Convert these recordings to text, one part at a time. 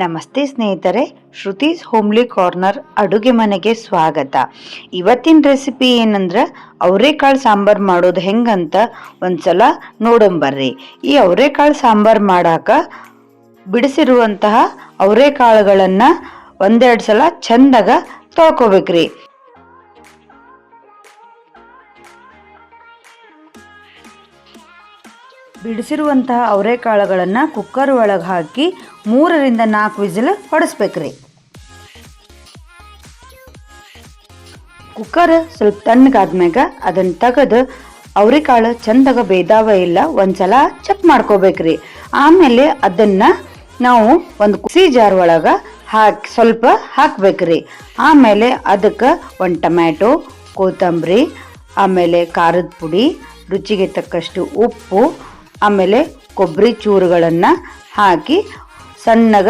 ನಮಸ್ತೆ ಸ್ನೇಹಿತರೆ, Shruti's homely corner ಅಡುಗೆ ಮನೆಗೆ ಸ್ವಾಗತ. ಇವತ್ತಿನ ರೆಸಿಪಿ ಏನಂದ್ರೆ ಅವರೆಕಾಳು ಸಾಂಬಾರು ಮಾಡೋದು ಹೆಂಗಂತ ಒಂದ್ಸಲ ನೋಡಂಬರ್ರಿ. ಈ ಅವರೆಕಾಳು ಸಾಂಬಾರು ಮಾಡಾಕ ಬಿಡಿಸಿರುವಂತಹ ಅವರೆಕಾಳುಗಳನ್ನು ಒಂದೆರಡು ಸಲ ಚಂದಾಗ ತೊಳ್ಕೊಬೇಕ್ರಿ. ಬಿಡಿಸಿರುವಂತಹ ಅವರೆಕಾಳುಗಳನ್ನು ಕುಕ್ಕರ್ ಒಳಗೆ ಹಾಕಿ 3ರಿಂದ 4 ವಿಸಿಲ್ ಹೊಡಿಸ್ಬೇಕ್ರಿ. ಕುಕ್ಕರ್ ಸ್ವಲ್ಪ ತಣ್ಣಗಾದ್ಮ್ಯಾಗ ಅದನ್ನು ತೆಗೆದು ಅವರೆಕಾಳು ಚಂದಾಗ ಬೇದಾವ ಇಲ್ಲ ಒಂದ್ಸಲ ಚೆಕ್ ಮಾಡ್ಕೋಬೇಕ್ರಿ. ಆಮೇಲೆ ಅದನ್ನು ನಾವು ಒಂದು ಕುಸಿ ಜಾರ್ ಒಳಗೆ ಸ್ವಲ್ಪ ಹಾಕ್ಬೇಕ್ರಿ. ಆಮೇಲೆ ಅದಕ್ಕೆ ಒಂದು ಟೊಮ್ಯಾಟೊ, ಕೊತ್ತಂಬರಿ, ಆಮೇಲೆ ಖಾರದ ಪುಡಿ, ರುಚಿಗೆ ತಕ್ಕಷ್ಟು ಉಪ್ಪು, ಆಮೇಲೆ ಕೊಬ್ಬರಿ ಚೂರುಗಳನ್ನು ಹಾಕಿ ಸಣ್ಣಗ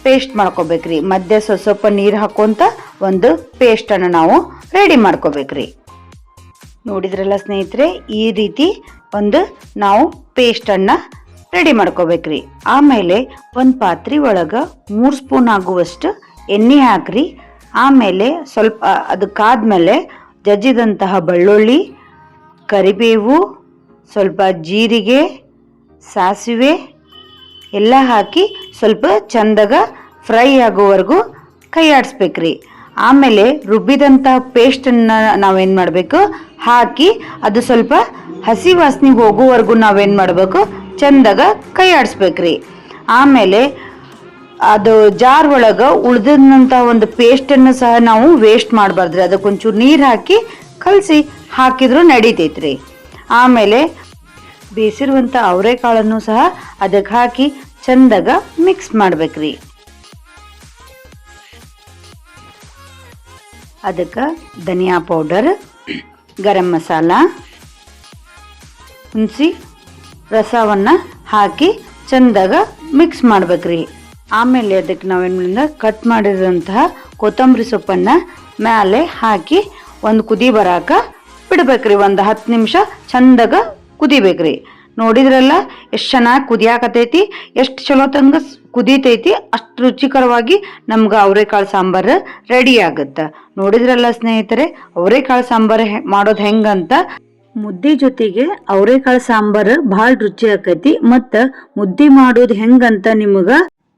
ಪೇಸ್ಟ್ ಮಾಡ್ಕೋಬೇಕ್ರಿ. ಮಧ್ಯೆ ಸ್ವಲ್ಪ ನೀರು ಹಾಕೊಂತ ಒಂದು ಪೇಸ್ಟನ್ನು ನಾವು ರೆಡಿ ಮಾಡ್ಕೋಬೇಕ್ರಿ. ನೋಡಿದ್ರಲ್ಲ ಸ್ನೇಹಿತರೆ, ಈ ರೀತಿ ಒಂದು ನಾವು ಪೇಸ್ಟನ್ನು ರೆಡಿ ಮಾಡ್ಕೋಬೇಕ್ರಿ. ಆಮೇಲೆ ಒಂದು ಪಾತ್ರೆ ಒಳಗೆ 3 ಸ್ಪೂನ್ ಆಗುವಷ್ಟು ಎಣ್ಣೆ ಹಾಕ್ರಿ. ಆಮೇಲೆ ಸ್ವಲ್ಪ ಅದಕ್ಕಾದ್ಮೇಲೆ ಜಜ್ಜಿದಂತಹ ಬೆಳ್ಳುಳ್ಳಿ, ಕರಿಬೇವು, ಸ್ವಲ್ಪ ಜೀರಿಗೆ, ಸಾಸಿವೆ ಎಲ್ಲ ಹಾಕಿ ಸ್ವಲ್ಪ ಚಂದಾಗ ಫ್ರೈ ಆಗೋವರೆಗೂ ಕೈ ಆಡಿಸ್ಬೇಕ್ರಿ. ಆಮೇಲೆ ರುಬ್ಬಿದಂತಹ ಪೇಸ್ಟನ್ನು ನಾವೇನು ಮಾಡಬೇಕು ಹಾಕಿ ಅದು ಸ್ವಲ್ಪ ಹಸಿ ವಾಸನೆ ಹೋಗೋವರೆಗೂ ನಾವೇನು ಮಾಡಬೇಕು ಚಂದಾಗ ಕೈ ಆಡಿಸ್ಬೇಕ್ರಿ. ಆಮೇಲೆ ಅದು ಜಾರ್ ಒಳಗೆ ಉಳಿದಂಥ ಒಂದು ಪೇಸ್ಟನ್ನು ಸಹ ನಾವು ವೇಸ್ಟ್ ಮಾಡಬಾರ್ದ್ರಿ. ಅದಕ್ಕೊಂಚೂರು ನೀರು ಹಾಕಿ ಕಲಸಿ ಹಾಕಿದ್ರೂ ನಡೀತೈತ್ರಿ. ಆಮೇಲೆ ಬೇಯಿಸಿರುವಂಥ ಅವರೆಕಾಳನ್ನು ಸಹ ಅದಕ್ಕೆ ಹಾಕಿ ಚಂದಾಗ ಮಿಕ್ಸ್ ಮಾಡ್ಬೇಕ್ರಿ. ಅದಕ್ಕೆ ಧನಿಯಾ ಪೌಡರ್, ಗರಂ ಮಸಾಲ, ಹುಣಸಿ ರಸವನ್ನು ಹಾಕಿ ಚಂದಾಗ ಮಿಕ್ಸ್ ಮಾಡ್ಬೇಕ್ರಿ. ಆಮೇಲೆ ಅದಕ್ಕೆ ನಾವೇನಿಂದ ಕಟ್ ಮಾಡಿರೋಂತಹ ಕೊತ್ತಂಬರಿ ಸೊಪ್ಪನ್ನು ಮೇಲೆ ಹಾಕಿ ಒಂದು ಕುದಿ ಬರಾಕ ಬಿಡ್ಬೇಕ್ರಿ. ಒಂದು 10 ನಿಮಿಷ ಚಂದಾಗ ಕುದಿಬೇಕ್ರಿ. ನೋಡಿದ್ರಲ್ಲ ಎಷ್ಟು ಚೆನ್ನಾಗಿ ಕುದಿಯಾಕತೈತಿ, ಎಷ್ಟು ಚಲೋ ತಂಗ ಕುದೀತೈತಿ, ಅಷ್ಟು ರುಚಿಕರವಾಗಿ ನಮ್ಗೆ ಅವರೆಕಾಳು ಸಾಂಬಾರು ರೆಡಿ ಆಗುತ್ತೆ. ನೋಡಿದ್ರಲ್ಲ ಸ್ನೇಹಿತರೆ, ಅವರೆಕಾಳು ಸಾಂಬಾರು ಮಾಡೋದು ಹೆಂಗಂತ. ಮುದ್ದೆ ಜೊತೆಗೆ ಅವರೆಕಾಳು ಸಾಂಬಾರು ಭಾಳ ರುಚಿ ಆಕೈತಿ. ಮತ್ತು ಮುದ್ದೆ ಮಾಡೋದು ಹೆಂಗಂತ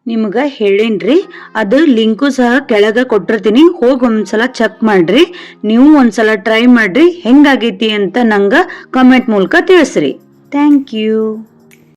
ನಿಮ್ಗೆ ಹೇಳೇನ್ರಿ. ಅದು ಲಿಂಕು ಸಹ ಕೆಳಗೆ ಕೊಟ್ಟಿರ್ತೀನಿ, ಹೋಗಿ ಒಂದ್ಸಲ ಚೆಕ್ ಮಾಡ್ರಿ. ನೀವು ಒಂದ್ಸಲ ಟ್ರೈ ಮಾಡ್ರಿ, ಹೆಂಗಾಗೈತಿ ಅಂತ ನಂಗೆ ಕಮೆಂಟ್ ಮೂಲಕ ತಿಳಿಸ್ರಿ. Thank you.